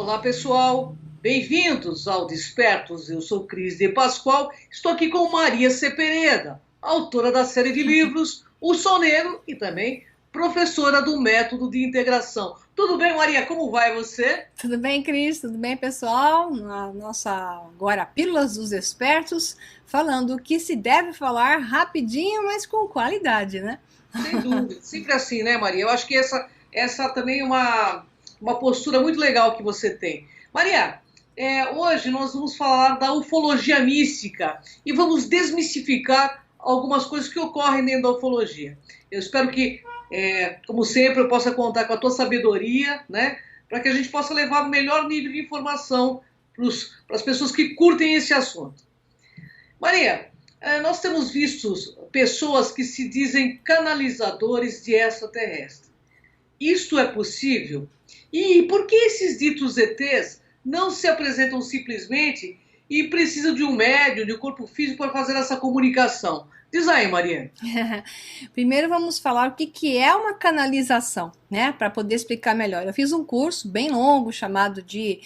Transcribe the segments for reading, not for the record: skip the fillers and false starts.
Olá, pessoal. Bem-vindos ao Despertos. Eu sou Cris de Pascoal. Estou aqui com Maria Cepereda, autora da série de livros O Soneiro e também professora do método de integração. Tudo bem, Maria? Como vai você? Tudo bem, Cris? Tudo bem, pessoal? Na nossa agora Pílulas dos Espertos, falando o que se deve falar rapidinho, mas com qualidade, né? Sem dúvida. Sempre assim, né, Maria? Eu acho que essa também é uma postura muito legal que você tem. Maria, hoje nós vamos falar da ufologia mística e vamos desmistificar algumas coisas que ocorrem dentro da ufologia. Eu espero que, como sempre, eu possa contar com a tua sabedoria, né, para que a gente possa levar o melhor nível de informação para as pessoas que curtem esse assunto. Maria, nós temos visto pessoas que se dizem canalizadores de extraterrestre. Isto é possível? E por que esses ditos ETs não se apresentam simplesmente e precisam de um médium, de um corpo físico para fazer essa comunicação? Diz aí, Maria. Primeiro vamos falar o que é uma canalização, né? Para poder explicar melhor. Eu fiz um curso bem longo chamado de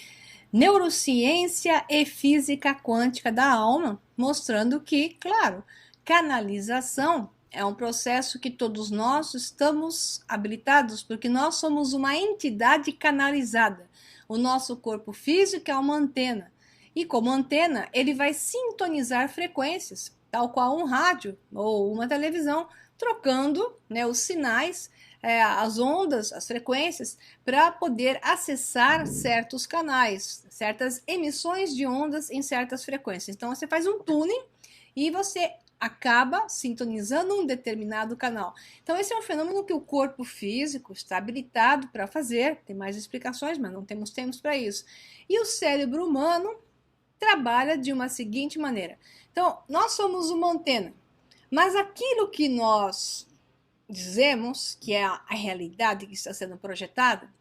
Neurociência e Física Quântica da Alma, mostrando que, claro, canalização é um processo que todos nós estamos habilitados, porque nós somos uma entidade canalizada. O nosso corpo físico é uma antena. E como antena, ele vai sintonizar frequências, tal qual um rádio ou uma televisão, trocando, né, os sinais, as ondas, as frequências, para poder acessar certos canais, certas emissões de ondas em certas frequências. Então você faz um tuning e você acaba sintonizando um determinado canal. Então esse é um fenômeno que o corpo físico está habilitado para fazer. Tem mais explicações, mas não temos tempo para isso. E o cérebro humano trabalha de uma seguinte maneira. Então, nós somos uma antena, mas aquilo que nós dizemos que é a realidade que está sendo projetada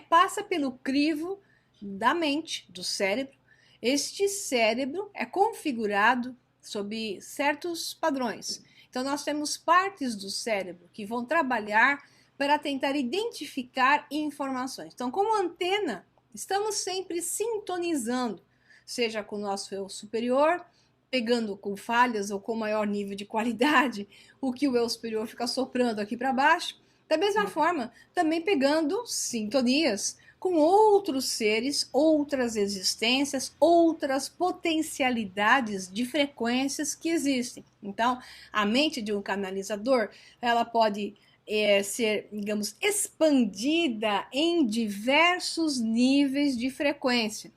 passa pelo crivo da mente, do cérebro. Este cérebro é configurado sob certos padrões. Então, nós temos partes do cérebro que vão trabalhar para tentar identificar informações. Então, como antena, estamos sempre sintonizando, seja com o nosso eu superior, pegando com falhas ou com maior nível de qualidade o que o eu superior fica soprando aqui para baixo. Da mesma forma, também pegando sintonias com outros seres, outras existências, outras potencialidades de frequências que existem. Então, a mente de um canalizador, ela pode ser, digamos, expandida em diversos níveis de frequência.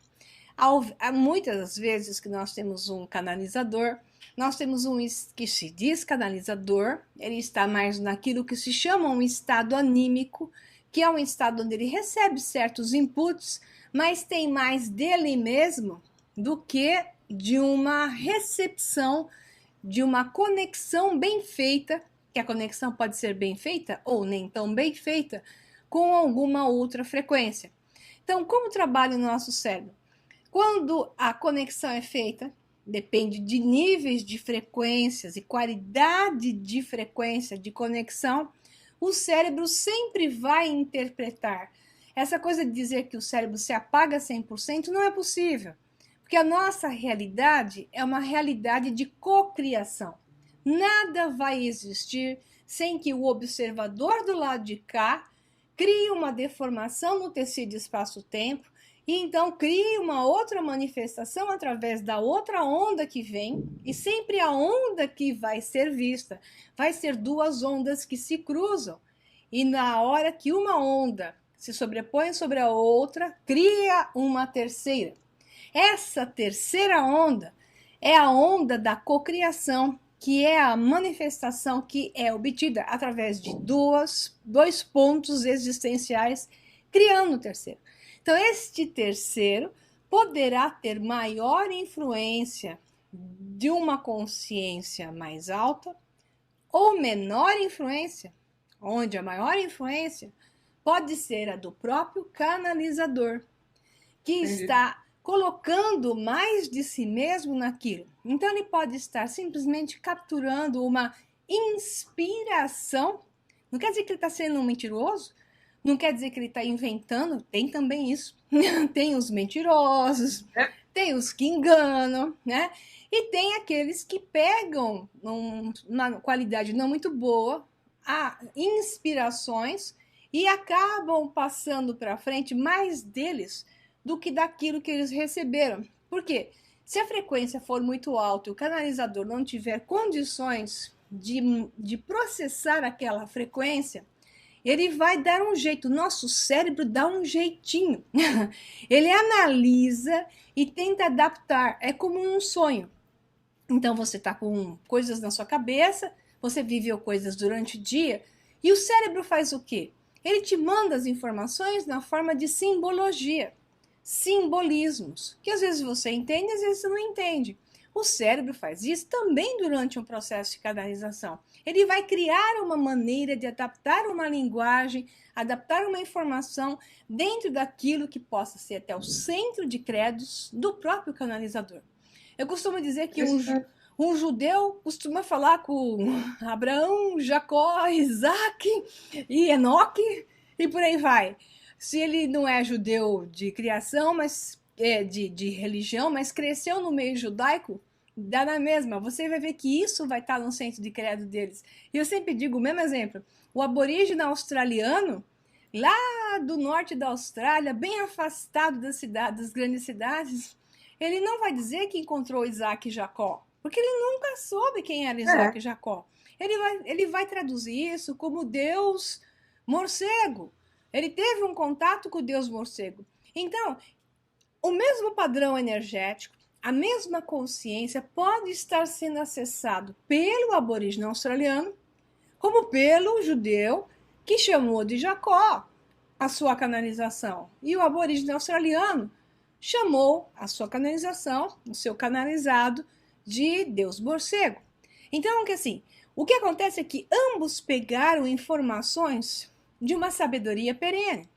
Há muitas vezes que nós temos um canalizador, nós temos um que se diz canalizador, ele está mais naquilo que se chama um estado anímico, que é um estado onde ele recebe certos inputs, mas tem mais dele mesmo do que de uma recepção, de uma conexão bem feita, que a conexão pode ser bem feita ou nem tão bem feita, com alguma outra frequência. Então, como trabalha o nosso cérebro? Quando a conexão é feita, depende de níveis de frequências e qualidade de frequência de conexão, o cérebro sempre vai interpretar. Essa coisa de dizer que o cérebro se apaga 100% não é possível, porque a nossa realidade é uma realidade de cocriação. Nada vai existir sem que o observador do lado de cá crie uma deformação no tecido espaço-tempo e então crie uma outra manifestação através da outra onda que vem, e sempre a onda que vai ser vista vai ser duas ondas que se cruzam, e na hora que uma onda se sobrepõe sobre a outra, cria uma terceira. Essa terceira onda é a onda da cocriação, que é a manifestação que é obtida através de dois pontos existenciais, criando o terceiro. Então, este terceiro poderá ter maior influência de uma consciência mais alta ou menor influência, onde a maior influência pode ser a do próprio canalizador, que Entendi. está colocando mais de si mesmo naquilo. Então, ele pode estar simplesmente capturando uma inspiração. Não quer dizer que ele está sendo um mentiroso, Não quer dizer que ele está inventando, tem também isso. Tem os mentirosos, tem os que enganam, né? E tem aqueles que pegam uma qualidade não muito boa, inspirações, e acabam passando para frente mais deles do que daquilo que eles receberam. Por quê? Se a frequência for muito alta e o canalizador não tiver condições de processar aquela frequência, ele vai dar um jeito. Nosso cérebro dá um jeitinho. Ele analisa e tenta adaptar. É como um sonho. Então você está com coisas na sua cabeça, você viveu coisas durante o dia, e o cérebro faz o quê? Ele te manda as informações na forma de simbologia, simbolismos, que às vezes você entende, às vezes você não entende. O cérebro faz isso também durante um processo de canalização. Ele vai criar uma maneira de adaptar uma linguagem, adaptar uma informação dentro daquilo que possa ser até o centro de credos do próprio canalizador. Eu costumo dizer que um judeu costuma falar com Abraão, Jacó, Isaac e Enoque e por aí vai. Se ele não é judeu de criação, mas de religião, mas cresceu no meio judaico, dá na mesma. Você vai ver que isso vai estar no centro de credo deles. E eu sempre digo o mesmo exemplo. O aborígene australiano, lá do norte da Austrália, bem afastado das grandes cidades, ele não vai dizer que encontrou Isaac e Jacó, porque ele nunca soube quem era Isaac e Jacó. Ele vai traduzir isso como Deus morcego. Ele teve um contato com o Deus morcego. Então, o mesmo padrão energético, a mesma consciência pode estar sendo acessado pelo aborígene australiano, como pelo judeu que chamou de Jacó a sua canalização. E o aborígene australiano chamou a sua canalização, o seu canalizado, de Deus morcego. Então, assim, o que acontece é que ambos pegaram informações de uma sabedoria perene,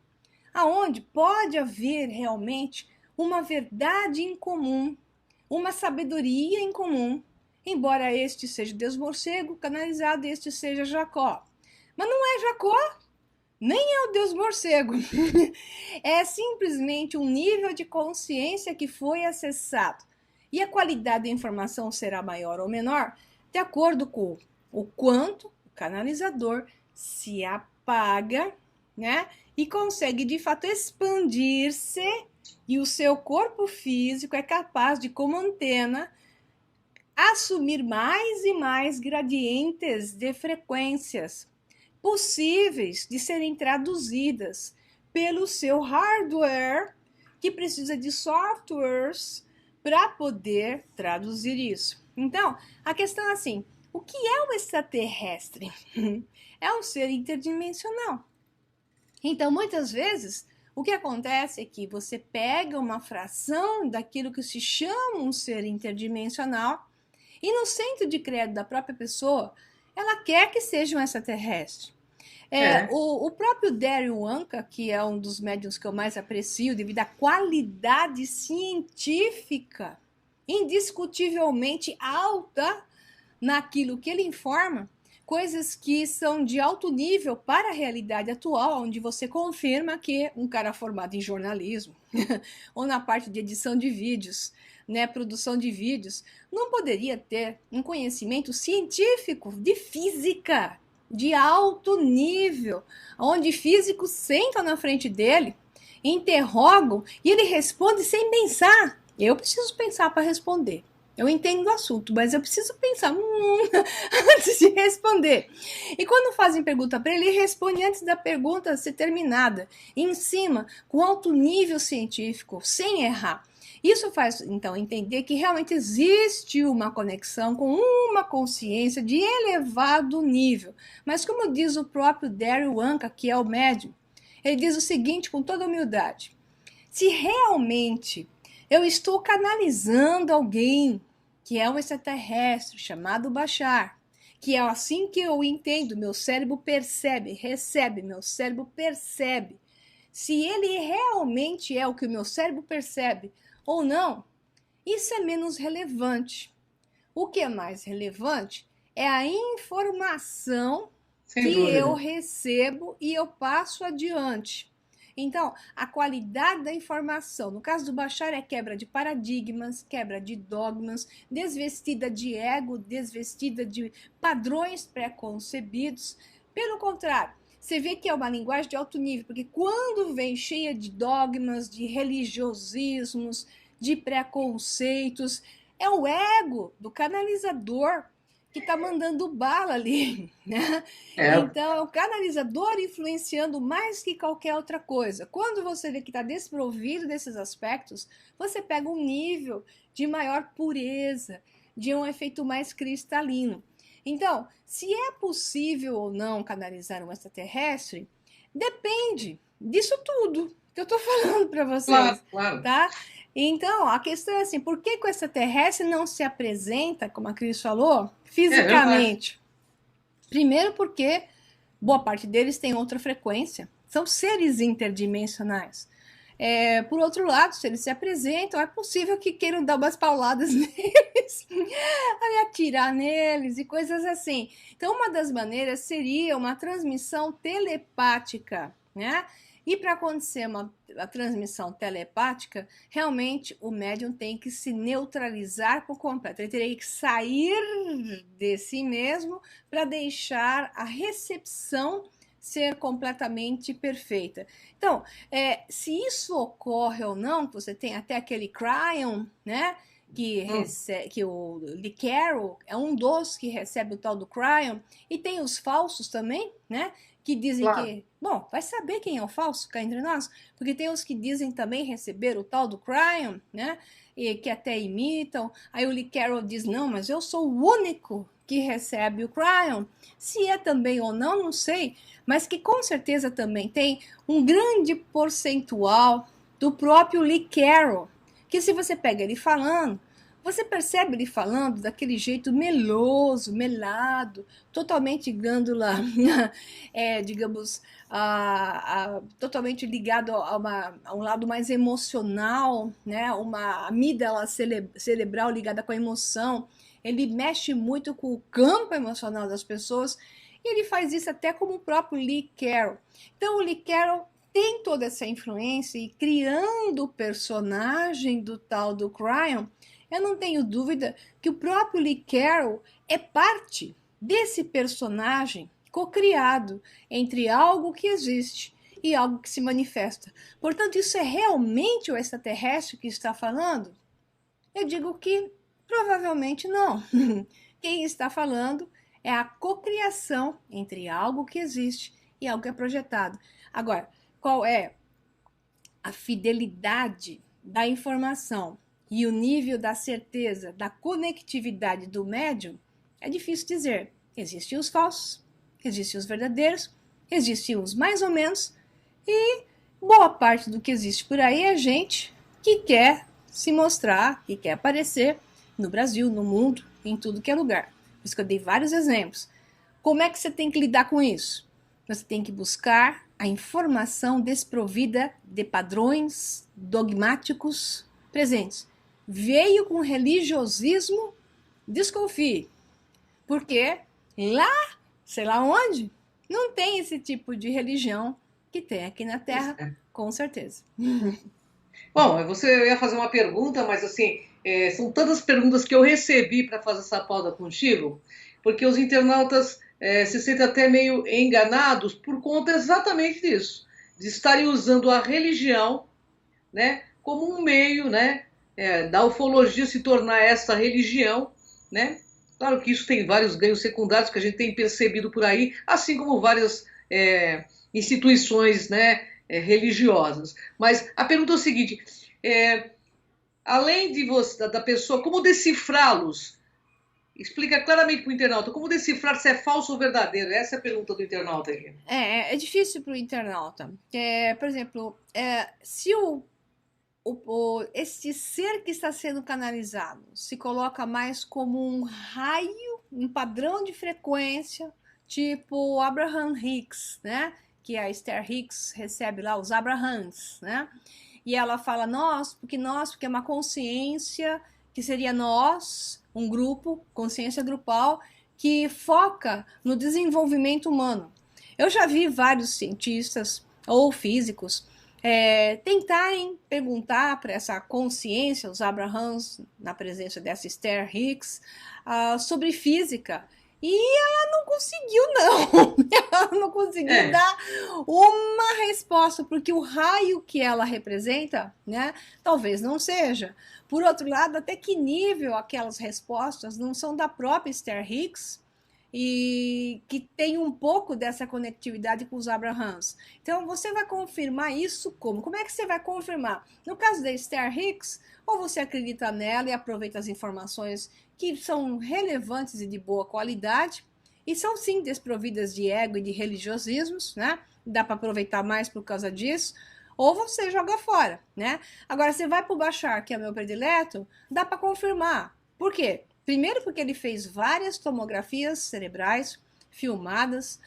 aonde pode haver realmente uma verdade em comum, uma sabedoria em comum, embora este seja Deus morcego, canalizado, este seja Jacó. Mas não é Jacó, nem é o Deus morcego. É simplesmente um nível de consciência que foi acessado. E a qualidade da informação será maior ou menor de acordo com o quanto o canalizador se apaga, né? E consegue de fato expandir-se, e o seu corpo físico é capaz de, como antena, assumir mais e mais gradientes de frequências possíveis de serem traduzidas pelo seu hardware, que precisa de softwares para poder traduzir isso. Então, a questão é assim, o que é um extraterrestre? É um ser interdimensional. Então, muitas vezes, o que acontece é que você pega uma fração daquilo que se chama um ser interdimensional e no centro de credo da própria pessoa, ela quer que seja um extraterrestre. O próprio Dario Anka, que é um dos médiuns que eu mais aprecio devido à qualidade científica indiscutivelmente alta naquilo que ele informa, coisas que são de alto nível para a realidade atual, onde você confirma que um cara formado em jornalismo ou na parte de edição de vídeos, né, produção de vídeos, não poderia ter um conhecimento científico de física de alto nível, onde físicos sentam na frente dele, interrogam e ele responde sem pensar. Eu preciso pensar para responder. Eu entendo o assunto, mas eu preciso pensar antes de responder. E quando fazem pergunta para ele, ele responde antes da pergunta ser terminada, em cima, com alto nível científico, sem errar. Isso faz, então, entender que realmente existe uma conexão com uma consciência de elevado nível. Mas como diz o próprio Dario Anka, que é o médium, ele diz o seguinte com toda humildade: se realmente eu estou canalizando alguém que é um extraterrestre chamado Bashar, que é assim que eu entendo, meu cérebro percebe, recebe, meu cérebro percebe. Se ele realmente é o que o meu cérebro percebe ou não, isso é menos relevante. O que é mais relevante é a informação Sem que eu dúvida. recebo e eu passo adiante. Então, a qualidade da informação, no caso do Bashar, é quebra de paradigmas, quebra de dogmas, desvestida de ego, desvestida de padrões pré-concebidos. Pelo contrário, você vê que é uma linguagem de alto nível, porque quando vem cheia de dogmas, de religiosismos, de preconceitos, é o ego do canalizador que está mandando bala ali, né? É, Então, é o canalizador influenciando mais que qualquer outra coisa. Quando você vê que está desprovido desses aspectos, você pega um nível de maior pureza, de um efeito mais cristalino. Então, se é possível ou não canalizar um extraterrestre, depende disso tudo que eu estou falando para claro, vocês, claro. tá? Então, a questão é assim, por que o extraterrestre não se apresenta, como a Cris falou, É verdade. fisicamente? Primeiro porque boa parte deles tem outra frequência, são seres interdimensionais. Por outro lado, se eles se apresentam, é possível que queiram dar umas pauladas neles, atirar neles e coisas assim. Então, uma das maneiras seria uma transmissão telepática, né? E para acontecer a transmissão telepática, realmente o médium tem que se neutralizar por completo. Ele teria que sair de si mesmo para deixar a recepção ser completamente perfeita. Então, se isso ocorre ou não, você tem até aquele Cryon, né? Que o Lee Carroll é um dos que recebe o tal do Cryon, e tem os falsos também, né? Que dizem Claro. que, bom, vai saber quem é o falso cá entre nós, porque tem os que dizem também receber o tal do Cryon, né? E que até imitam. Aí o Lee Carroll diz: não, mas eu sou o único que recebe o Cryon. Se é também ou não, não sei, mas que com certeza também tem um grande percentual do próprio Lee Carroll, que se você pega ele falando, você percebe ele falando daquele jeito meloso, melado, totalmente glândula, digamos, totalmente ligado a um lado mais emocional, né? Uma amígdala cerebral ligada com a emoção. Ele mexe muito com o campo emocional das pessoas, e ele faz isso até como o próprio Lee Carroll. Então, o Lee Carroll tem toda essa influência, e criando o personagem do tal do Cryon, eu não tenho dúvida que o próprio Lee Carroll é parte desse personagem cocriado entre algo que existe e algo que se manifesta. Portanto, isso é realmente o extraterrestre que está falando? Eu digo que provavelmente não. Quem está falando é a cocriação entre algo que existe e algo que é projetado. Agora, qual é a fidelidade da informação e o nível da certeza, da conectividade do médium? É difícil dizer. Existem os falsos, existem os verdadeiros, existem os mais ou menos, e boa parte do que existe por aí é gente que quer se mostrar, que quer aparecer no Brasil, no mundo, em tudo que é lugar. Por isso que eu dei vários exemplos. Como é que você tem que lidar com isso? Você tem que buscar a informação desprovida de padrões dogmáticos presentes. Veio com religiosismo? Desconfie, porque lá, sei lá onde, não tem esse tipo de religião que tem aqui na Pois Terra, é. com certeza. Bom, você ia fazer uma pergunta, mas assim, são tantas perguntas que eu recebi para fazer essa pauta contigo, porque os internautas se sentem até meio enganados por conta exatamente disso, de estarem usando a religião, né, como um meio, né, da ufologia se tornar essa religião, né? Claro que isso tem vários ganhos secundários que a gente tem percebido por aí, assim como várias instituições, né, religiosas. Mas a pergunta é o seguinte: é, além de você, da pessoa, como decifrá-los? Explica claramente para o internauta como decifrar se é falso ou verdadeiro. Essa é a pergunta do internauta aqui. É difícil para o internauta. Por exemplo, se esse ser que está sendo canalizado se coloca mais como um raio, um padrão de frequência, tipo Abraham Hicks, né? Que a Esther Hicks recebe lá, os Abrahams, né? E ela fala porque é uma consciência que seria nós, um grupo, consciência grupal, que foca no desenvolvimento humano. Eu já vi vários cientistas ou físicos tentarem perguntar para essa consciência, os Abrahams, na presença dessa Esther Hicks, sobre física. E ela não conseguiu, não. Ela não conseguiu dar uma resposta, porque o raio que ela representa, né, talvez não seja. Por outro lado, até que nível aquelas respostas não são da própria Esther Hicks, e que tem um pouco dessa conectividade com os Abrahams. Então, você vai confirmar isso como? Como é que você vai confirmar? No caso da Esther Hicks, ou você acredita nela e aproveita as informações que são relevantes e de boa qualidade, e são sim desprovidas de ego e de religiosismos, né? Dá para aproveitar mais por causa disso, ou você joga fora, né? Agora, você vai para o Bashar, que é meu predileto, dá para confirmar. Por quê? Primeiro porque ele fez várias tomografias cerebrais filmadas,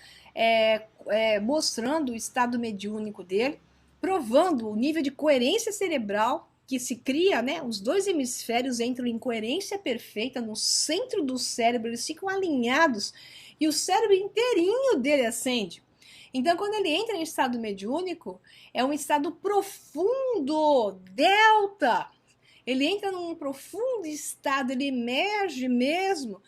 mostrando o estado mediúnico dele, provando o nível de coerência cerebral que se cria, né? Os dois hemisférios entram em coerência perfeita no centro do cérebro, eles ficam alinhados e o cérebro inteirinho dele acende. Então, quando ele entra em estado mediúnico, é um estado profundo, delta. Ele entra num profundo estado, ele emerge mesmo,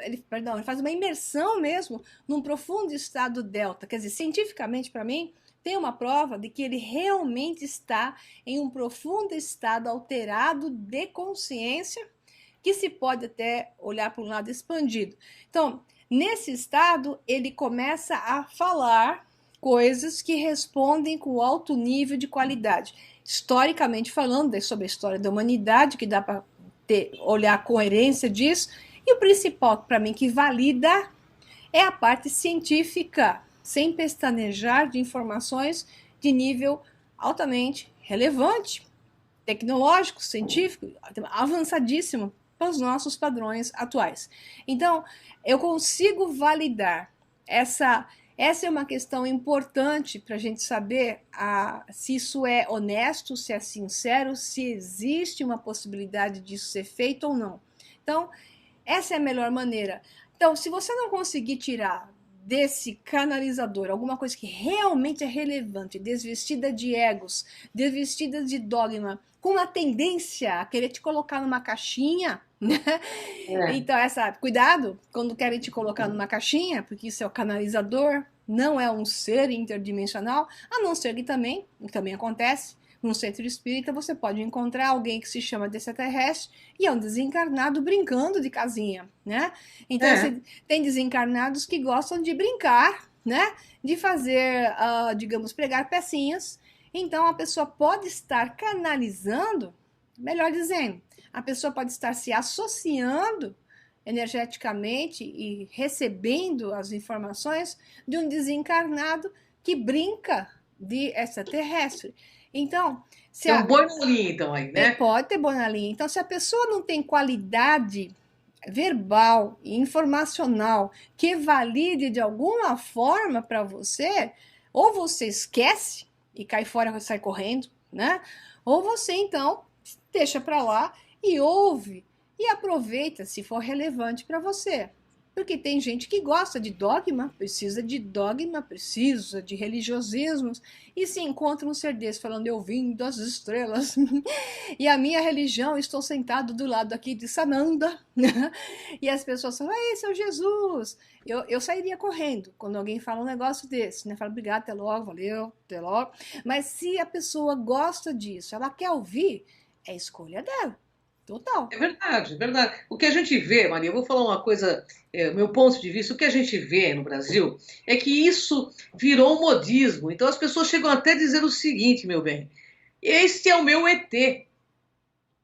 ele faz uma imersão mesmo num profundo estado delta. Quer dizer, cientificamente, para mim, tem uma prova de que ele realmente está em um profundo estado alterado de consciência, que se pode até olhar para um lado expandido. Então, nesse estado, ele começa a falar coisas que respondem com alto nível de qualidade. Historicamente falando, sobre a história da humanidade, que dá para olhar a coerência disso, e o principal para mim que valida é a parte científica, sem pestanejar, de informações de nível altamente relevante, tecnológico, científico, avançadíssimo para os nossos padrões atuais. Então, eu consigo validar essa é uma questão importante para a gente saber se isso é honesto, se é sincero, se existe uma possibilidade disso ser feito ou não. Então, essa é a melhor maneira. Então, se você não conseguir tirar desse canalizador alguma coisa que realmente é relevante, desvestida de egos, desvestida de dogma, com uma tendência a querer te colocar numa caixinha, né? Então, cuidado quando querem te colocar numa caixinha, porque isso é o canalizador, não é um ser interdimensional, a não ser que também acontece, num centro espírita você pode encontrar alguém que se chama de extraterrestre e é um desencarnado brincando de casinha, né? Então, tem desencarnados que gostam de brincar, né? De fazer, digamos, pregar pecinhas. Então, a pessoa pode estar canalizando, melhor dizendo, a pessoa pode estar se associando energeticamente e recebendo as informações de um desencarnado que brinca de extraterrestre. Então, se tem um boi na linha, então, aí, né? Pode ter boi na linha. Então, se a pessoa não tem qualidade verbal e informacional que valide de alguma forma para você, ou você esquece e cai fora, sai correndo, né? Ou você, então, deixa para lá e ouve e aproveita se for relevante para você. Porque tem gente que gosta de dogma, precisa de religiosismos, e se encontra um ser desse falando, eu vim das estrelas, e a minha religião, estou sentado do lado aqui de Sananda, e as pessoas falam, esse é o Jesus. Eu sairia correndo quando alguém fala um negócio desse, né? Fala, obrigado, até logo, valeu, até logo. Mas se a pessoa gosta disso, ela quer ouvir, é escolha dela. Total. É verdade, é verdade. O que a gente vê, Maria, eu vou falar uma coisa, meu ponto de vista, o que a gente vê no Brasil é que isso virou um modismo. Então as pessoas chegam até a dizer o seguinte, meu bem, este é o meu ET.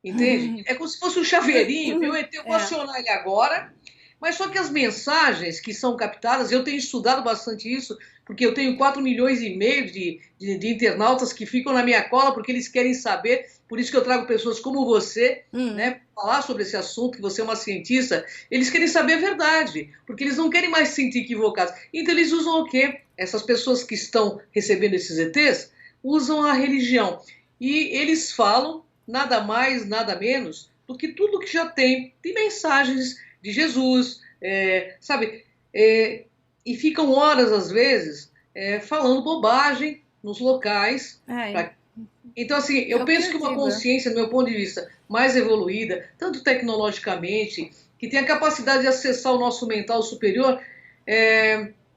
Entende? É como se fosse um chaveirinho, meu ET, eu vou acionar ele agora, mas só que as mensagens que são captadas, eu tenho estudado bastante isso, porque eu tenho 4,5 milhões de internautas que ficam na minha cola porque eles querem saber, por isso que eu trago pessoas como você, né, falar sobre esse assunto, que você é uma cientista, eles querem saber a verdade, porque eles não querem mais se sentir equivocados. Então eles usam o quê? Essas pessoas que estão recebendo esses ETs usam a religião. E eles falam nada mais, nada menos do que tudo que já tem de mensagens de Jesus, sabe? E ficam horas, às vezes, falando bobagem nos locais. Então, assim, eu penso que uma consciência, do meu ponto de vista, mais evoluída, tanto tecnologicamente, que tem a capacidade de acessar o nosso mental superior,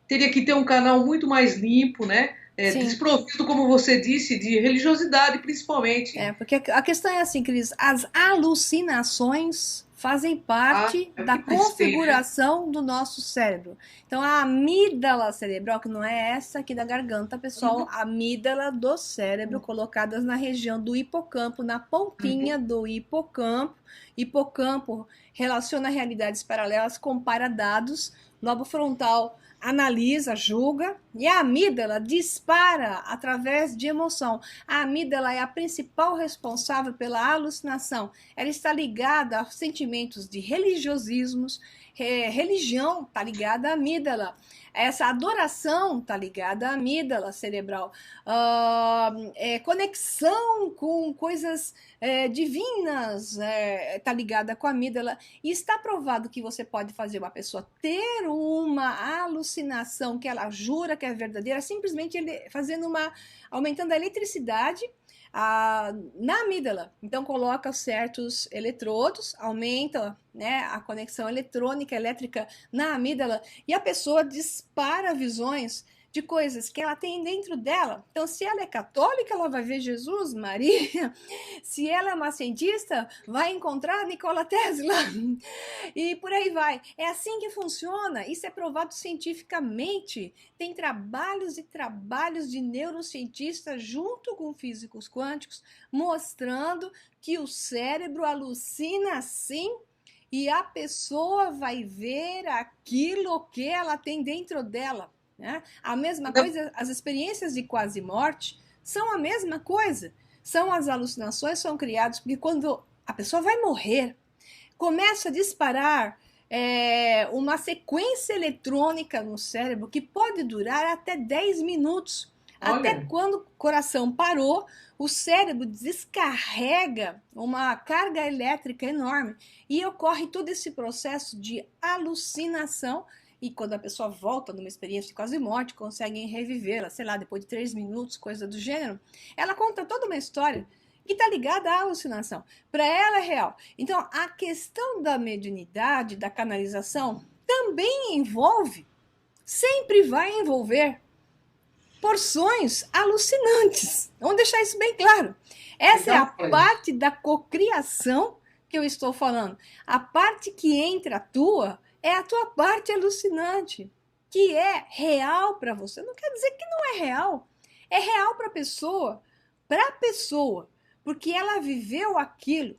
teria que ter um canal muito mais limpo, né? Desprovido, como você disse, de religiosidade, principalmente. Porque a questão é assim, Cris, as alucinações fazem parte da configuração do nosso cérebro. Então, a amígdala cerebral, que não é essa aqui da garganta, pessoal, a amígdala do cérebro, colocadas na região do hipocampo, na pontinha do hipocampo. Hipocampo relaciona realidades paralelas, compara dados, lobo frontal analisa, julga, e a amígdala dispara através de emoção. A amígdala é a principal responsável pela alucinação. Ela está ligada a sentimentos de religiosismos, religião está ligada à amígdala. Essa adoração está ligada à amígdala cerebral. Conexão com coisas divinas está ligada com a amígdala. E está provado que você pode fazer uma pessoa ter uma alucinação que ela jura que é verdadeira, simplesmente aumentando a eletricidade na amígdala. Então coloca certos eletrodos, aumenta, né, a conexão eletrônica, elétrica na amígdala, e a pessoa dispara visões de coisas que ela tem dentro dela. Então, se ela é católica, ela vai ver Jesus, Maria. Se ela é uma cientista, vai encontrar Nikola Tesla. E por aí vai. É assim que funciona. Isso é provado cientificamente. Tem trabalhos e trabalhos de neurocientistas junto com físicos quânticos mostrando que o cérebro alucina sim, e a pessoa vai ver aquilo que ela tem dentro dela. Né? A mesma coisa, as experiências de quase morte são a mesma coisa. São as alucinações, são criadas porque quando a pessoa vai morrer, começa a disparar uma sequência eletrônica no cérebro que pode durar até 10 minutos. Olha. Até quando o coração parou, o cérebro descarrega uma carga elétrica enorme e ocorre todo esse processo de alucinação. E quando a pessoa volta numa experiência de quase morte, conseguem revivê-la, sei lá, depois de 3 minutos, coisa do gênero, ela conta toda uma história que está ligada à alucinação. Para ela é real. Então, a questão da mediunidade, da canalização, também envolve, sempre vai envolver, porções alucinantes. Vamos deixar isso bem claro. Essa é a parte da cocriação que eu estou falando. A parte que entra a tua é a tua parte alucinante, que é real para você. Não quer dizer que não é real. É real para a pessoa, porque ela viveu aquilo.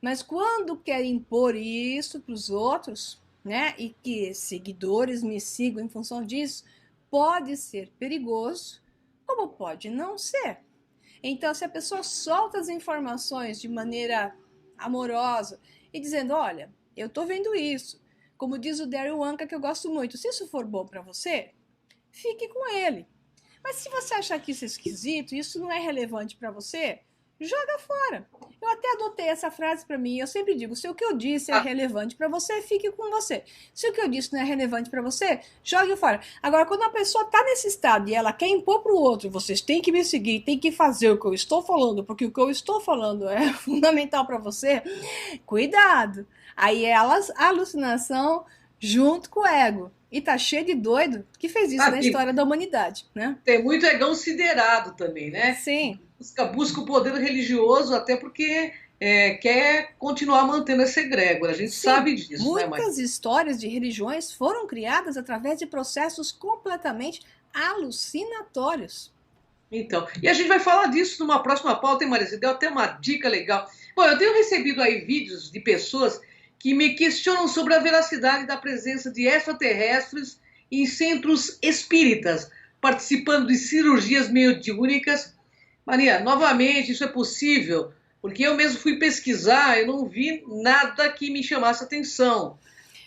Mas quando quer impor isso para os outros, né, e que seguidores me sigam em função disso, pode ser perigoso, como pode não ser. Então, se a pessoa solta as informações de maneira amorosa e dizendo, olha, eu estou vendo isso, como diz o Daryl Anka, que eu gosto muito, se isso for bom para você, fique com ele. Mas se você achar que isso é esquisito, isso não é relevante para você, joga fora. Eu até adotei essa frase para mim, eu sempre digo, se o que eu disse é relevante para você, fique com você. Se o que eu disse não é relevante para você, jogue fora. Agora, quando a pessoa está nesse estado e ela quer impor para o outro, vocês têm que me seguir, têm que fazer o que eu estou falando, porque o que eu estou falando é fundamental para você, cuidado. Aí é a alucinação junto com o ego. E tá cheio de doido que fez isso na história da humanidade, né? Tem muito egão siderado também, né? Sim. Busca o poder religioso até porque quer continuar mantendo essa egrégora. A gente sabe disso, muitas histórias de religiões foram criadas através de processos completamente alucinatórios. Então, e a gente vai falar disso numa próxima pauta, hein, Maria? Você deu até uma dica legal. Bom, eu tenho recebido aí vídeos de pessoas que me questionam sobre a veracidade da presença de extraterrestres em centros espíritas, participando de cirurgias mediúnicas. Maria, novamente, isso é possível? Porque eu mesmo fui pesquisar, eu não vi nada que me chamasse atenção.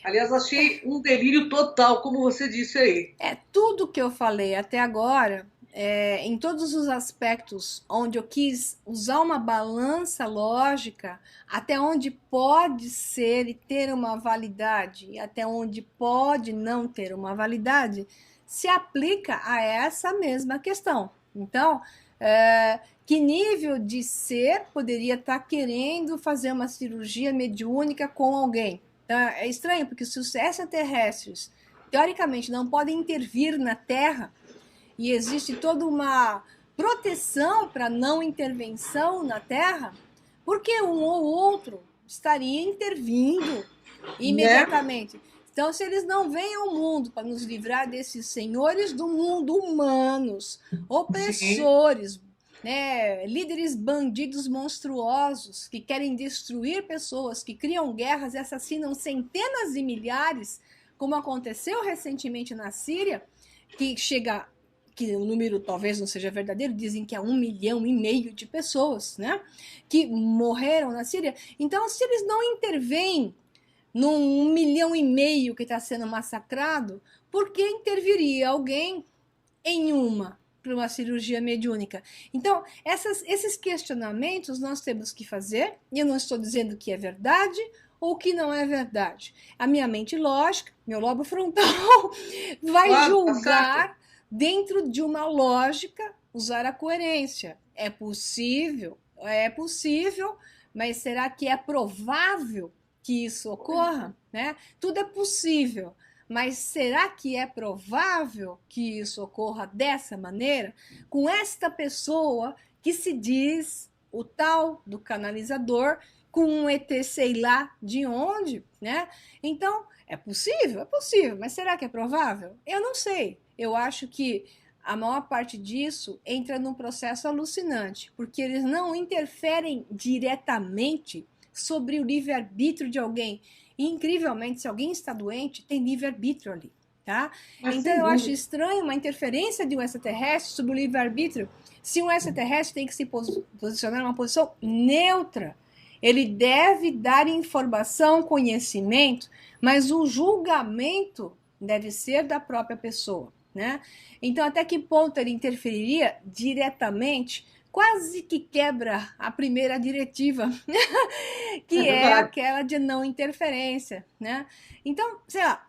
Aliás, achei um delírio total, como você disse aí. Tudo que eu falei até agora em todos os aspectos onde eu quis usar uma balança lógica, até onde pode ser e ter uma validade, e até onde pode não ter uma validade, se aplica a essa mesma questão. Então, que nível de ser poderia estar querendo fazer uma cirurgia mediúnica com alguém? Então, é estranho, porque se os extraterrestres, teoricamente, não podem intervir na Terra, e existe toda uma proteção para não intervenção na Terra, porque um ou outro estaria intervindo imediatamente. Né? Então, se eles não vêm ao mundo para nos livrar desses senhores do mundo humanos, opressores, né, líderes bandidos monstruosos que querem destruir pessoas, que criam guerras e assassinam centenas de milhares, como aconteceu recentemente na Síria, que chega, que o número talvez não seja verdadeiro, dizem que é 1,5 milhão de pessoas, né, que morreram na Síria. Então, se eles não intervêm num 1,5 milhão que está sendo massacrado, por que interviria alguém em para uma cirurgia mediúnica? Então, esses questionamentos nós temos que fazer, e eu não estou dizendo que é verdade ou que não é verdade. A minha mente lógica, meu lobo frontal, vai julgar dentro de uma lógica, usar a coerência. É possível, mas será que é provável que isso ocorra? Né? Tudo é possível, mas será que é provável que isso ocorra dessa maneira? Com esta pessoa que se diz o tal do canalizador, com um ET sei lá de onde, né? Então, é possível, mas será que é provável? Eu não sei. Eu acho que a maior parte disso entra num processo alucinante, porque eles não interferem diretamente sobre o livre-arbítrio de alguém. E, incrivelmente, se alguém está doente, tem livre-arbítrio ali, tá? Então, eu acho estranho uma interferência de um extraterrestre sobre o livre-arbítrio, se um extraterrestre tem que se posicionar numa posição neutra. Ele deve dar informação, conhecimento, mas o julgamento deve ser da própria pessoa, né? Então, até que ponto ele interferiria diretamente? Quase que quebra a primeira diretiva, que é aquela de não interferência, né? Então, sei lá,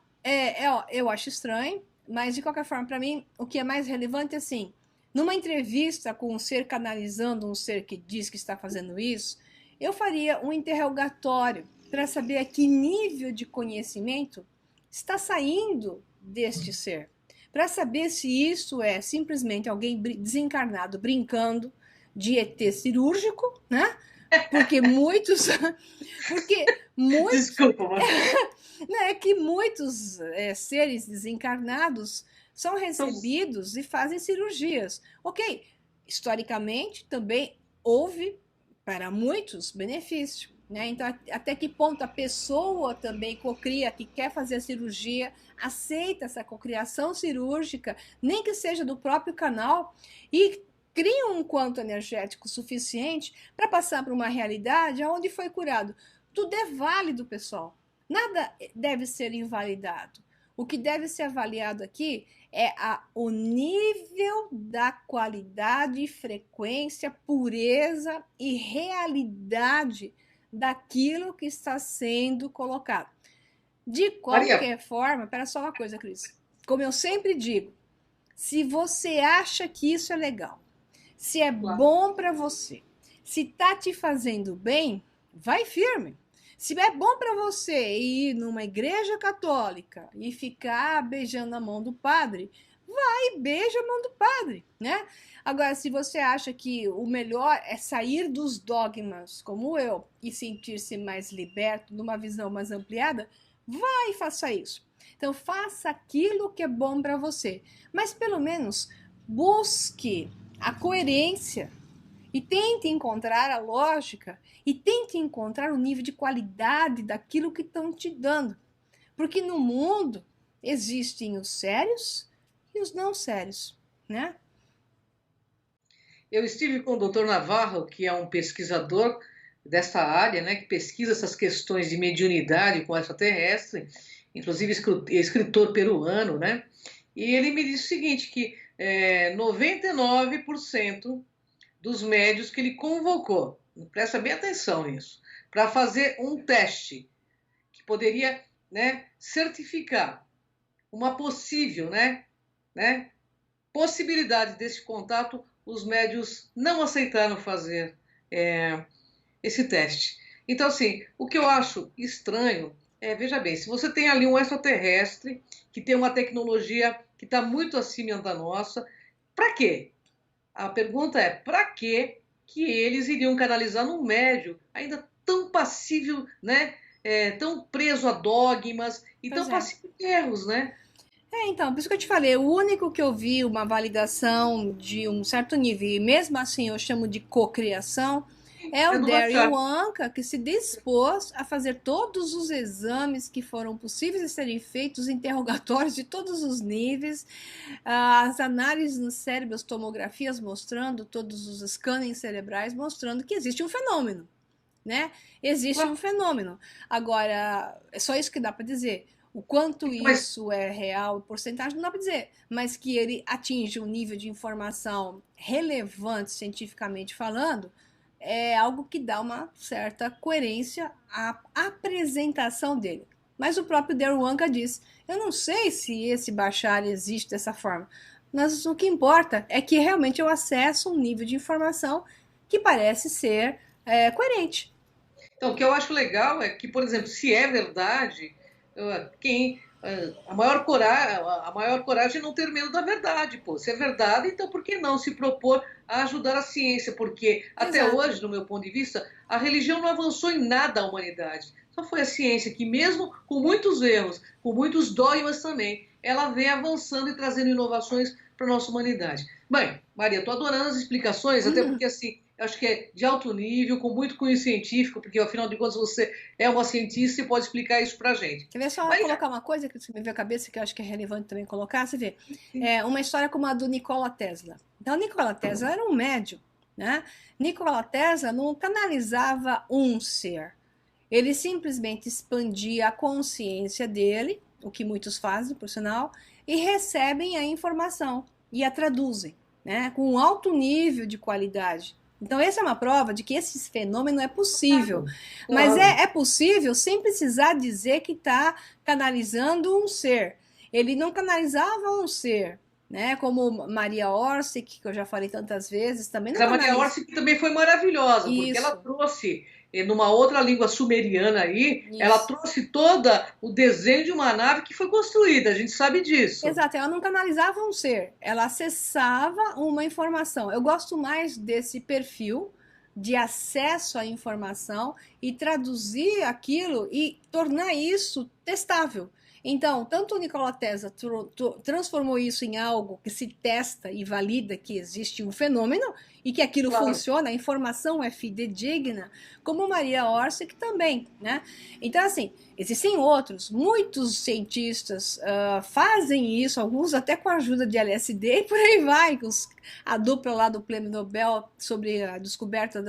eu acho estranho, mas de qualquer forma, para mim, o que é mais relevante é assim, numa entrevista com um ser canalizando um ser que diz que está fazendo isso, eu faria um interrogatório para saber a que nível de conhecimento está saindo deste ser, para saber se isso é simplesmente alguém desencarnado brincando de ET cirúrgico, né? Porque muitos Desculpa, mas... é que muitos seres desencarnados são recebidos e fazem cirurgias. Ok, historicamente também houve para muitos benefício, né? Então, até que ponto a pessoa também cocria, que quer fazer a cirurgia, aceita essa cocriação cirúrgica, nem que seja do próprio canal, e cria um quanto energético suficiente para passar para uma realidade onde foi curado. Tudo é válido, pessoal. Nada deve ser invalidado. O que deve ser avaliado aqui é o nível da qualidade, frequência, pureza e realidade daquilo que está sendo colocado. De qualquer forma, espera só uma coisa, Cris. Como eu sempre digo, se você acha que isso é legal, se é bom para você, se está te fazendo bem, vai firme. Se é bom para você ir numa igreja católica e ficar beijando a mão do padre, vai e beija a mão do padre, né? Agora, se você acha que o melhor é sair dos dogmas, como eu, e sentir-se mais liberto, numa visão mais ampliada, vai e faça isso. Então, faça aquilo que é bom para você, mas pelo menos busque a coerência e tente encontrar a lógica e tente encontrar o nível de qualidade daquilo que estão te dando. Porque no mundo existem os sérios e os não sérios, né? Eu estive com o Dr. Navarro, que é um pesquisador dessa área, né, que pesquisa essas questões de mediunidade com extraterrestre, inclusive escritor peruano, né? E ele me disse o seguinte, que 99% dos médios que ele convocou, presta bem atenção nisso, para fazer um teste que poderia, né, certificar uma possível, né, possibilidade desse contato, os médios não aceitaram fazer esse teste. Então, assim, o que eu acho estranho veja bem, se você tem ali um extraterrestre que tem uma tecnologia que está muito acima da nossa, para quê? A pergunta é, para que eles iriam canalizar num médio ainda tão passível, né? Tão preso a dogmas e Pois tão é. passível de erros, né? Então, por isso que eu te falei, o único que eu vi uma validação de um certo nível, e mesmo assim eu chamo de cocriação, é o É do Daryl WhatsApp. Anka, que se dispôs a fazer todos os exames que foram possíveis de serem feitos, interrogatórios de todos os níveis, as análises no cérebro, as tomografias mostrando, todos os scannings cerebrais mostrando que existe um fenômeno, né? Existe um fenômeno. Agora, é só isso que dá para dizer. O quanto Mas, isso é real, porcentagem, não dá para dizer, mas que ele atinge um nível de informação relevante cientificamente falando, é algo que dá uma certa coerência à apresentação dele. Mas o próprio Daryl Anka diz: eu não sei se esse Bashar existe dessa forma, mas o que importa é que realmente eu acesso um nível de informação que parece ser coerente. então, o que eu acho legal é que, por exemplo, se é verdade, a maior coragem é não ter medo da verdade, pô. Se é verdade, então por que não se propor a ajudar a ciência? Porque até Exato. hoje, do meu ponto de vista, a religião não avançou em nada à humanidade. Só foi a ciência que, mesmo com muitos erros, com muitos dogmas também, ela vem avançando e trazendo inovações para a nossa humanidade. Bem, Maria, estou adorando as explicações, até porque assim, eu acho que é de alto nível, com muito cunho científico, porque afinal de contas você é uma cientista e pode explicar isso para a gente. Quer ver só Maria, colocar uma coisa que me veio à cabeça que eu acho que é relevante também colocar? Você vê, uma história como a do Nikola Tesla. Então, Nikola Tesla era um médium, né? Nikola Tesla não canalizava um ser. Ele simplesmente expandia a consciência dele, o que muitos fazem, por sinal, e recebem a informação e a traduzem, né? Com um alto nível de qualidade. Então, essa é uma prova de que esse fenômeno é possível. Mas claro. é possível sem precisar dizer que está canalizando um ser. Ele não canalizava um ser, né? Como Maria Orsic, que eu já falei tantas vezes, também Mas não a Maria canaliza. Orsi também foi maravilhosa, porque ela Isso, trouxe, numa outra língua sumeriana aí, ela isso. trouxe toda o desenho de uma nave que foi construída, a gente sabe disso. Exato, ela não canalizava um ser, ela acessava uma informação. Eu gosto mais desse perfil de acesso à informação e traduzir aquilo e tornar isso testável. Então, tanto o Nikola Tesla transformou isso em algo que se testa e valida que existe um fenômeno e que aquilo Claro. funciona, a informação é fidedigna, como Maria Orsic também, né? Então, assim, existem outros, muitos cientistas fazem isso, alguns até com a ajuda de LSD e por aí vai, a dupla lá do Prêmio Nobel sobre a descoberta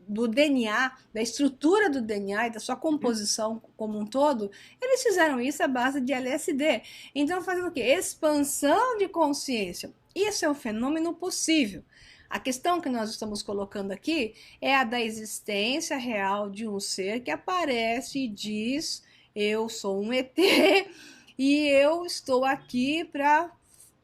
do DNA, da estrutura do DNA e da sua composição como um todo, eles fizeram isso à base de LSD. Então, fazendo o quê? Expansão de consciência. Isso é um fenômeno possível. A questão que nós estamos colocando aqui é a da existência real de um ser que aparece e diz: eu sou um ET e eu estou aqui para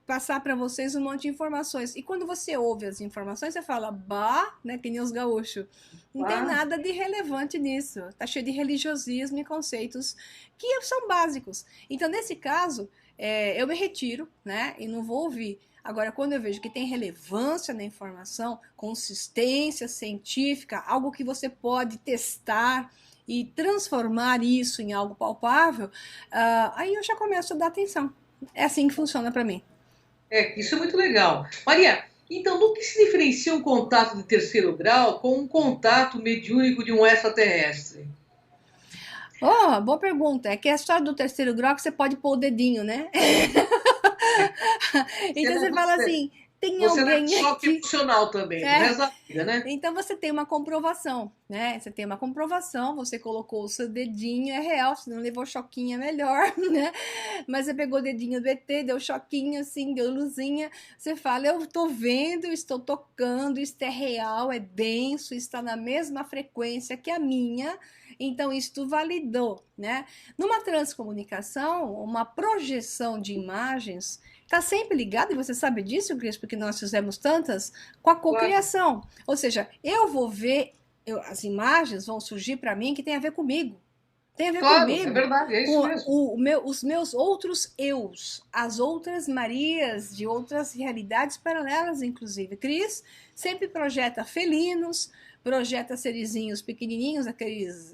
passar para vocês um monte de informações. E quando você ouve as informações, você fala: bah, né, que nem os gaúchos. Não tem Ah, nada de relevante nisso. Tá cheio de religiosismo e conceitos que são básicos. Então, nesse caso, eu me retiro, né, e não vou ouvir. Agora, quando eu vejo que tem relevância na informação, consistência científica, algo que você pode testar e transformar isso em algo palpável, aí eu já começo a dar atenção. É assim que funciona para mim. isso é muito legal. Maria, então, do que se diferencia um contato de terceiro grau com um contato mediúnico de um extraterrestre? Oh, boa pergunta. É que a história do terceiro grau que você pode pôr o dedinho, né? Você Então não, você fala você, assim. tem Você não é alguém só aqui. emocional também, É. no resto da vida, né? Então você tem uma comprovação, né? Você tem uma comprovação, você colocou o seu dedinho, é real, se não levou choquinho é melhor, né? Mas você pegou o dedinho do ET, deu choquinho assim, deu luzinha, você fala, eu tô vendo, estou tocando, isto é real, é denso, está na mesma frequência que a minha, então isto validou, né? Numa transcomunicação, uma projeção de imagens está sempre ligado, e você sabe disso, Cris, porque nós fizemos tantas, com a cocriação. Ou seja, eu vou ver, as imagens vão surgir para mim que tem a ver comigo. Tem a ver comigo. É verdade, é isso mesmo. Os meus outros eus, as outras Marias de outras realidades paralelas, inclusive. Cris sempre projeta felinos, projeta serizinhos pequenininhos, aqueles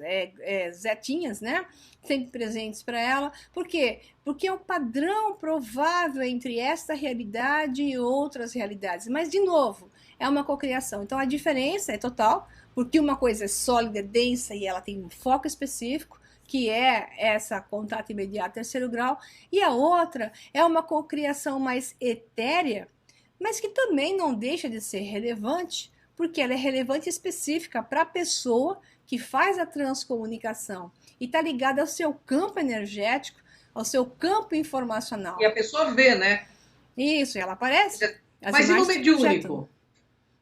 zetinhas, né? Sempre presentes para ela. Por quê? Porque é um padrão provável entre esta realidade e outras realidades. Mas, de novo, é uma cocriação. Então, a diferença é total, porque uma coisa é sólida, densa e ela tem um foco específico, que é essa contato imediato terceiro grau, e a outra é uma cocriação mais etérea, mas que também não deixa de ser relevante, porque ela é relevante e específica para a pessoa que faz a transcomunicação e está ligada ao seu campo energético, ao seu campo informacional. E a pessoa vê, né? Isso, ela aparece. Mas e no mediúnico?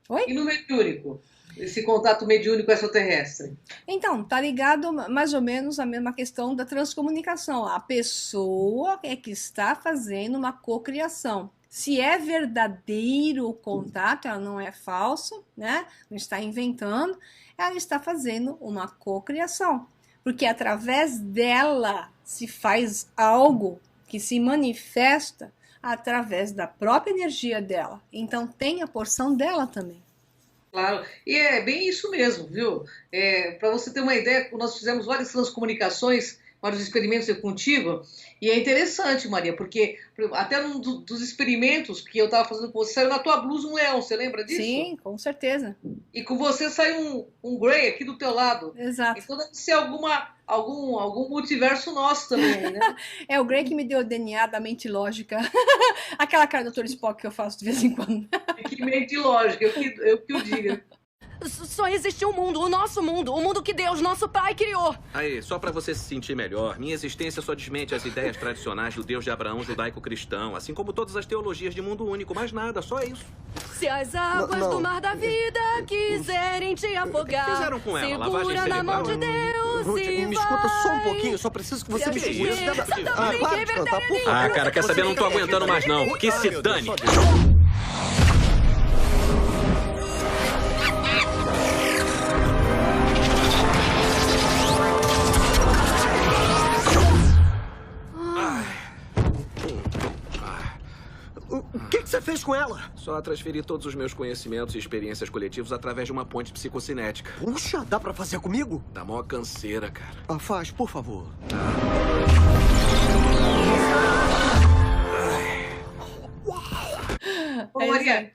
Oi? E no mediúnico? Esse contato mediúnico extraterrestre? Então, tá ligado mais ou menos a mesma questão da transcomunicação. A pessoa é que está fazendo uma cocriação. Se é verdadeiro o contato, ela não é falso, né? Não está inventando, ela está fazendo uma cocriação. Porque através dela se faz algo que se manifesta através da própria energia dela. Então tem a porção dela também. Claro, e é bem isso mesmo, viu? Para você ter uma ideia, nós fizemos várias transcomunicações, vários experimentos contigo, e é interessante, Maria, porque até num dos experimentos que eu estava fazendo com você, saiu na tua blusa um leão, você lembra disso? Sim, com certeza. E com você saiu um Grey aqui do teu lado. Exato. Então deve ser algum multiverso nosso também, né? É o Grey que me deu o DNA da mente lógica. Aquela cara do Dr. Spock que eu faço de vez em quando. Que mente lógica, eu que o diga. Só existe um mundo, o nosso mundo, o mundo que Deus, nosso Pai, criou. Aí, só pra você se sentir melhor, minha existência só desmente as ideias tradicionais do Deus de Abraão judaico-cristão, assim como todas as teologias de mundo único, mais nada, só isso. Se as águas do mar da vida quiserem te afogar, Fizeram com ela, lavagem segura na mão cerebral. de Deus Ruth, e me vai. escuta só um pouquinho, só preciso que você me escute. ajoelha, só também Para que de cantar, por verdadeiro. favor. Ah, cara, quer saber? Não tô aguentando mais não. Que se Meu Deus, dane. só Deus. O que você fez com ela? Só transferi todos os meus conhecimentos e experiências coletivos através de uma ponte psicocinética. Puxa, dá pra fazer comigo? Dá maior canseira, cara. Ah, faz, por favor. Ô, Maria,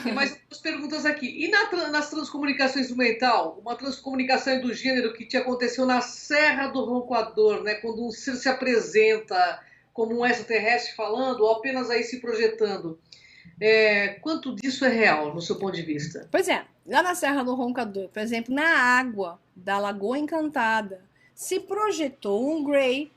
tem mais duas perguntas aqui. E nas transcomunicações instrumental, uma transcomunicação do gênero que te aconteceu na Serra do Roncador, né? Quando um ser se apresenta como um extraterrestre falando, ou apenas aí se projetando. Quanto disso é real, no seu ponto de vista? Pois é, lá na Serra do Roncador, por exemplo, na água da Lagoa Encantada, se projetou um Grey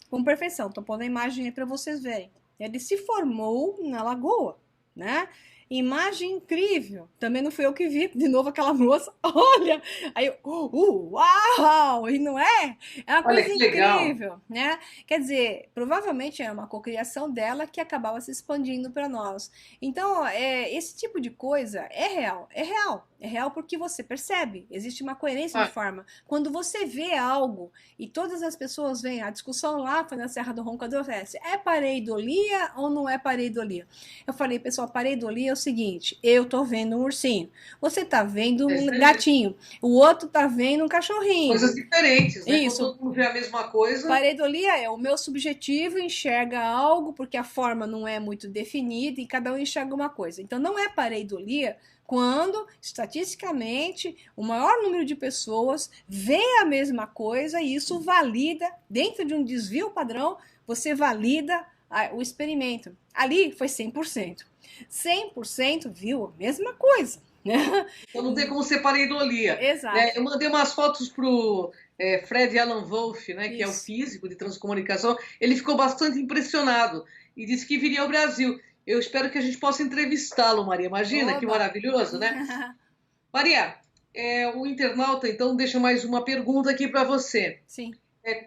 com perfeição. Estou pondo a imagem aí para vocês verem. Ele se formou na lagoa, né? Imagem incrível. Também não fui eu que vi, de novo aquela moça. Olha! Aí eu, uau! E não é? É uma Olha coisa que legal. incrível, né? Quer dizer, provavelmente é uma cocriação dela que acabava se expandindo para nós. Então, esse tipo de coisa é real. É real. É real porque você percebe. Existe uma coerência de forma. Quando você vê algo e todas as pessoas veem, a discussão lá foi na Serra do Roncador, é pareidolia ou não é pareidolia? Eu falei, pessoal, pareidolia é o seguinte, eu tô vendo um ursinho, você tá vendo um gatinho, o outro tá vendo um cachorrinho. Coisas diferentes, né? Isso. Quando todo mundo vê a mesma coisa. Pareidolia é o meu subjetivo enxerga algo porque a forma não é muito definida e cada um enxerga uma coisa. Então não é pareidolia quando, estatisticamente, o maior número de pessoas vê a mesma coisa e isso valida, dentro de um desvio padrão, você valida o experimento. Ali foi 100%. 100% viu a mesma coisa. Né? Então não tem como separar a idolia. Exato. Né? Eu mandei umas fotos pro Fred Alan Wolf, né, que é o físico de transcomunicação. Ele ficou bastante impressionado e disse que viria ao Brasil. Eu espero que a gente possa entrevistá-lo, Maria. Imagina, que maravilhoso, né? Maria, o internauta, então, deixa mais uma pergunta aqui para você. Sim.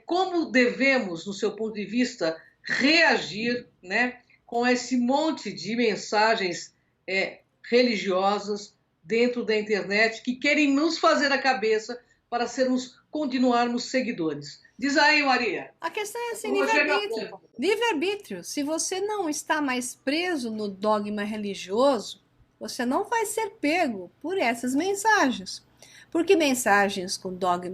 Como devemos, no seu ponto de vista, reagir, né, com esse monte de mensagens religiosas dentro da internet que querem nos fazer a cabeça para continuarmos seguidores? Diz aí, Maria. A questão é assim, livre-arbítrio. Livre-arbítrio. Se você não está mais preso no dogma religioso, você não vai ser pego por essas mensagens. Porque mensagens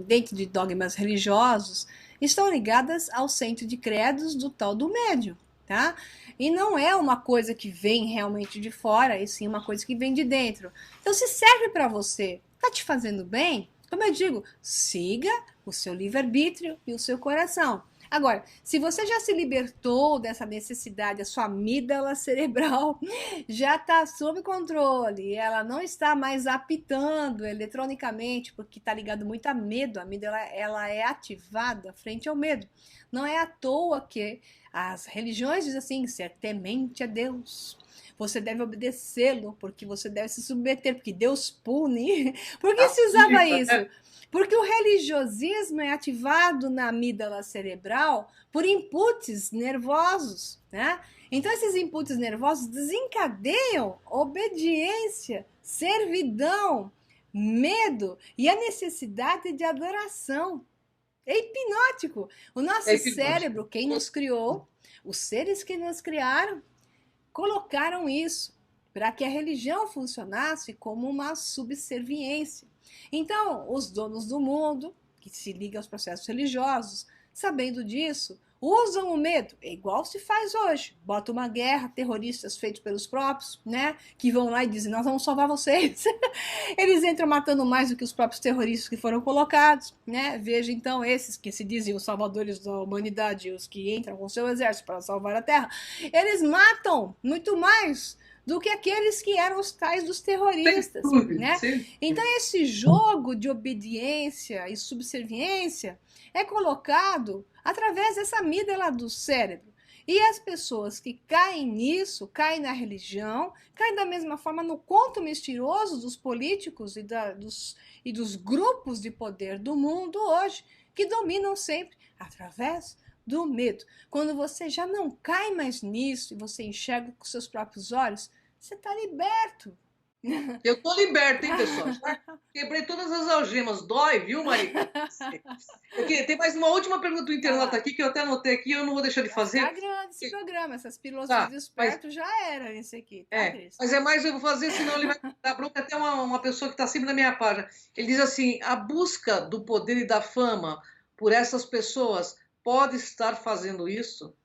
dentro de dogmas religiosos estão ligadas ao centro de credos do tal do médium, tá? E não é uma coisa que vem realmente de fora, e sim uma coisa que vem de dentro. Então, se serve para você, tá te fazendo bem, como eu digo, siga o seu livre-arbítrio e o seu coração. Agora, se você já se libertou dessa necessidade, a sua amígdala cerebral já está sob controle, ela não está mais apitando eletronicamente, porque está ligado muito a medo, a amígdala ela é ativada frente ao medo. Não é à toa que as religiões dizem assim, ser temente a Deus. Você deve obedecê-lo, porque você deve se submeter, porque Deus pune. Por que se usava isso? Porque o religiosismo é ativado na amígdala cerebral por inputs nervosos, né? Então, esses inputs nervosos desencadeiam obediência, servidão, medo e a necessidade de adoração. É hipnótico. O nosso cérebro, quem nos criou, os seres que nos criaram, colocaram isso para que a religião funcionasse como uma subserviência. Então, os donos do mundo, que se ligam aos processos religiosos, sabendo disso, usam o medo, é igual se faz hoje. Bota uma guerra, terroristas feitos pelos próprios, né? Que vão lá e dizem, nós vamos salvar vocês. Eles entram matando mais do que os próprios terroristas que foram colocados, né? Veja então esses que se dizem os salvadores da humanidade, os que entram com seu exército para salvar a terra, eles matam muito mais do que aqueles que eram os tais dos terroristas, né? Então esse jogo de obediência e subserviência é colocado através dessa amígdala do cérebro. E as pessoas que caem nisso, caem na religião, caem da mesma forma no conto mentiroso dos políticos e dos grupos de poder do mundo hoje, que dominam sempre através do medo. Quando você já não cai mais nisso e você enxerga com seus próprios olhos, você está liberto. Eu tô liberto, hein, pessoal? Quebrei todas as algemas. Dói, viu, Maria? Tem mais uma última pergunta do internauta aqui, que eu até anotei aqui, eu não vou deixar de fazer. Tá grande esse programa, essas pílulas do esperto já era esse aqui. Tá, mas é mais eu vou fazer, senão ele vai dar bronca até uma pessoa que está sempre na minha página. Ele diz assim, a busca do poder e da fama por essas pessoas pode estar fazendo isso?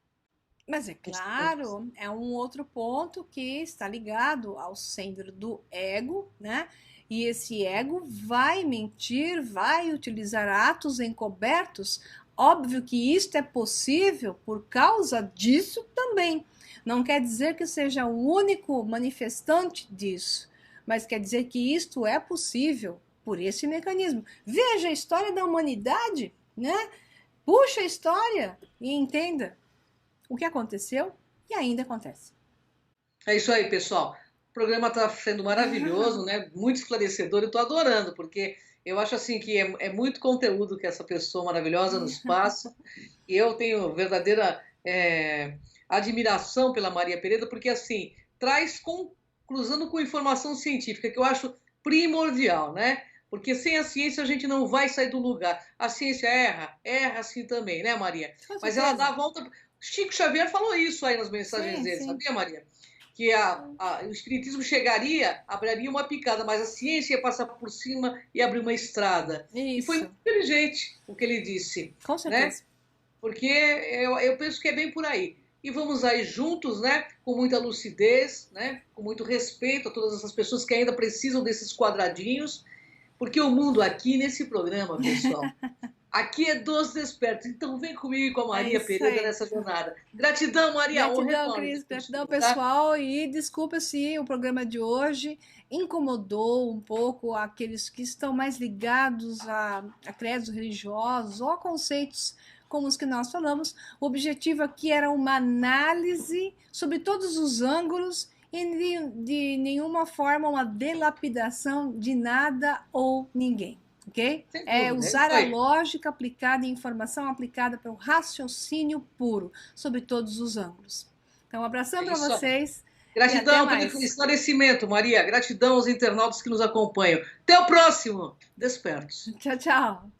Mas é claro, é um outro ponto que está ligado ao centro do ego, né? E esse ego vai mentir, vai utilizar atos encobertos. Óbvio que isto é possível por causa disso também. Não quer dizer que seja o único manifestante disso, mas quer dizer que isto é possível por esse mecanismo. Veja a história da humanidade, né? Puxa a história e entenda o que aconteceu e ainda acontece. É isso aí, pessoal. O programa está sendo maravilhoso, né? Muito esclarecedor. Eu estou adorando, porque eu acho assim que é muito conteúdo que essa pessoa maravilhosa nos passa. E eu tenho verdadeira admiração pela Maria Pereira, porque assim traz cruzando com informação científica, que eu acho primordial, né? Porque sem a ciência a gente não vai sair do lugar. A ciência erra assim também, né, Maria? Mas ela dá a volta. Chico Xavier falou isso aí nas mensagens dele, sabia, Maria? Que o espiritismo chegaria, abriria uma picada, mas a ciência ia passar por cima e abrir uma estrada. Isso. E foi muito inteligente o que ele disse. Com certeza. Né? Porque eu penso que é bem por aí. E vamos aí juntos, né, com muita lucidez, né, com muito respeito a todas essas pessoas que ainda precisam desses quadradinhos, porque o mundo aqui nesse programa, pessoal, Aqui é dos despertos. Então vem comigo e com a Maria isso Pereira aí. nessa jornada. Gratidão, Maria. Um Gratidão, retorno. Cris, gratidão, Tá? pessoal. E desculpa se o programa de hoje incomodou um pouco aqueles que estão mais ligados a credos religiosos ou a conceitos como os que nós falamos. O objetivo aqui era uma análise sobre todos os ângulos e de nenhuma forma uma delapidação de nada ou ninguém. Ok? Sem É dúvida, usar isso a aí. lógica aplicada e a informação aplicada para o raciocínio puro sobre todos os ângulos. Então, um abração para Isso aí. vocês. Gratidão E até pelo mais. esclarecimento, Maria. Gratidão aos internautas que nos acompanham. Até o próximo. Despertos. Tchau, tchau.